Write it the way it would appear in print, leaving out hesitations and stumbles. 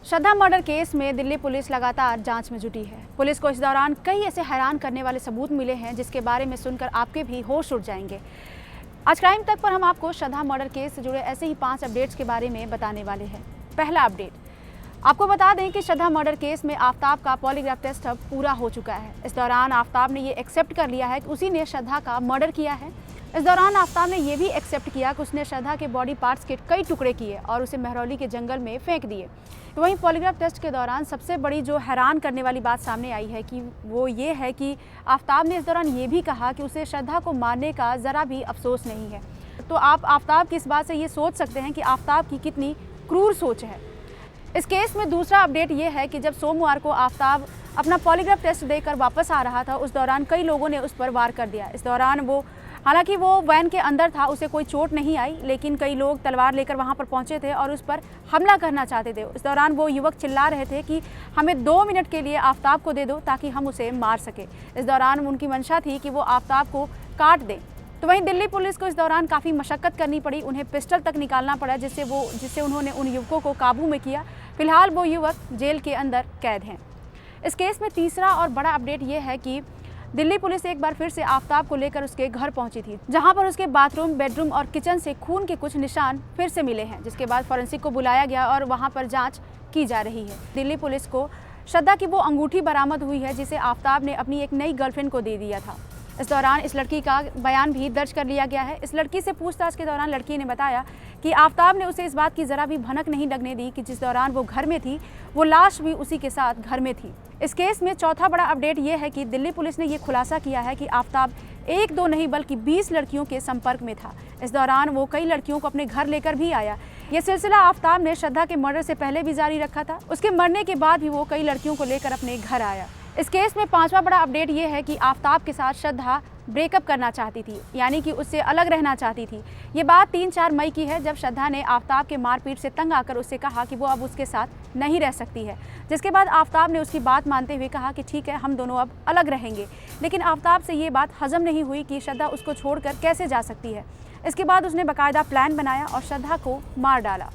श्रद्धा murder case में Delhi police लगातार जांच में जुटी है। पुलिस को इस दौरान कई ऐसे हैरान करने वाले सबूत मिले हैं जिसके बारे में सुनकर आपके भी होश उड़ जाएंगे। आज क्राइम तक पर हम आपको श्रद्धा मर्डर केस से जुड़े ऐसे ही 5 अपडेट्स के बारे में बताने वाले हैं। पहला अपडेट, आपको बता दें कि श्रद्धा मर्डर केस में आफ्ताब का पॉलीग्राफ टेस्ट अब पूरा हो चुका है। इस दौरान आफ्ताब ने ये एक्सेप्ट कर लिया है कि उसी ने श्रद्धा का मर्डर किया है। इस दौरान आफ्ताब ने यह भी एक्सेप्ट किया कि उसने श्रद्धा के बॉडी पार्ट्स के कई टुकड़े किए और उसे महरौली के जंगल में फेंक दिए। तो वहीं पॉलीग्राफ टेस्ट के दौरान सबसे बड़ी जो हैरान करने वाली बात सामने आई है कि वो ये है कि आफ्ताब ने इस दौरान ये भी कहा कि उसे श्रद्धा को मारने का ज़रा भी अफसोस नहीं है। तो आप आफ्ताब की इस बात से ये सोच सकते हैं कि आफ्ताब की कितनी क्रूर सोच है। इस केस में दूसरा अपडेट ये है कि जब सोमवार को आफ्ताब अपना पॉलीग्राफ टेस्ट देकर वापस आ रहा था, उस दौरान कई लोगों ने उस पर वार कर दिया। इस दौरान हालांकि वो वैन के अंदर था, उसे कोई चोट नहीं आई, लेकिन कई लोग तलवार लेकर वहां पर पहुंचे थे और उस पर हमला करना चाहते थे। इस दौरान वो युवक चिल्ला रहे थे कि हमें 2 मिनट के लिए आफ्ताब को दे दो ताकि हम उसे मार सके। इस दौरान उनकी मंशा थी कि वो आफ्ताब को काट दें। तो वहीं दिल्ली पुलिस को इस दौरान काफ़ी मशक्कत करनी पड़ी, उन्हें पिस्टल तक निकालना पड़ा जिससे उन्होंने उन युवकों को काबू में किया। फिलहाल वो युवक जेल के अंदर कैद हैं। इस केस में तीसरा और बड़ा अपडेट ये है कि दिल्ली पुलिस एक बार फिर से आफ्ताब को लेकर उसके घर पहुंची थी, जहां पर उसके बाथरूम, बेडरूम और किचन से खून के कुछ निशान फिर से मिले हैं, जिसके बाद फॉरेंसिक को बुलाया गया और वहां पर जांच की जा रही है। दिल्ली पुलिस को श्रद्धा की वो अंगूठी बरामद हुई है जिसे आफ्ताब ने अपनी एक नई गर्लफ्रेंड को दे दिया था। इस दौरान इस लड़की का बयान भी दर्ज कर लिया गया है। इस लड़की से पूछताछ के दौरान लड़की ने बताया कि आफ्ताब ने उसे इस बात की ज़रा भी भनक नहीं लगने दी कि जिस दौरान वो घर में थी, वो लाश भी उसी के साथ घर में थी। इस केस में चौथा बड़ा अपडेट ये है कि दिल्ली पुलिस ने ये खुलासा किया है कि आफ्ताब 1-2 नहीं बल्कि 20 लड़कियों के संपर्क में था। इस दौरान वो कई लड़कियों को अपने घर लेकर भी आया। ये सिलसिला आफ्ताब ने श्रद्धा के मर्डर से पहले भी जारी रखा था। उसके मरने के बाद भी वो कई लड़कियों को लेकर अपने घर आया। इस केस में 5वां बड़ा अपडेट ये है कि आफ्ताब के साथ श्रद्धा ब्रेकअप करना चाहती थी, यानी कि उससे अलग रहना चाहती थी। ये बात 3-4 मई की है, जब श्रद्धा ने आफ्ताब के मारपीट से तंग आकर उससे कहा कि वो अब उसके साथ नहीं रह सकती है, जिसके बाद आफ्ताब ने उसकी बात मानते हुए कहा कि ठीक है, हम दोनों अब अलग रहेंगे। लेकिन आफ्ताब से ये बात हजम नहीं हुई कि श्रद्धा उसको छोड़कर कैसे जा सकती है। इसके बाद उसने बाकायदा प्लान बनाया और श्रद्धा को मार डाला।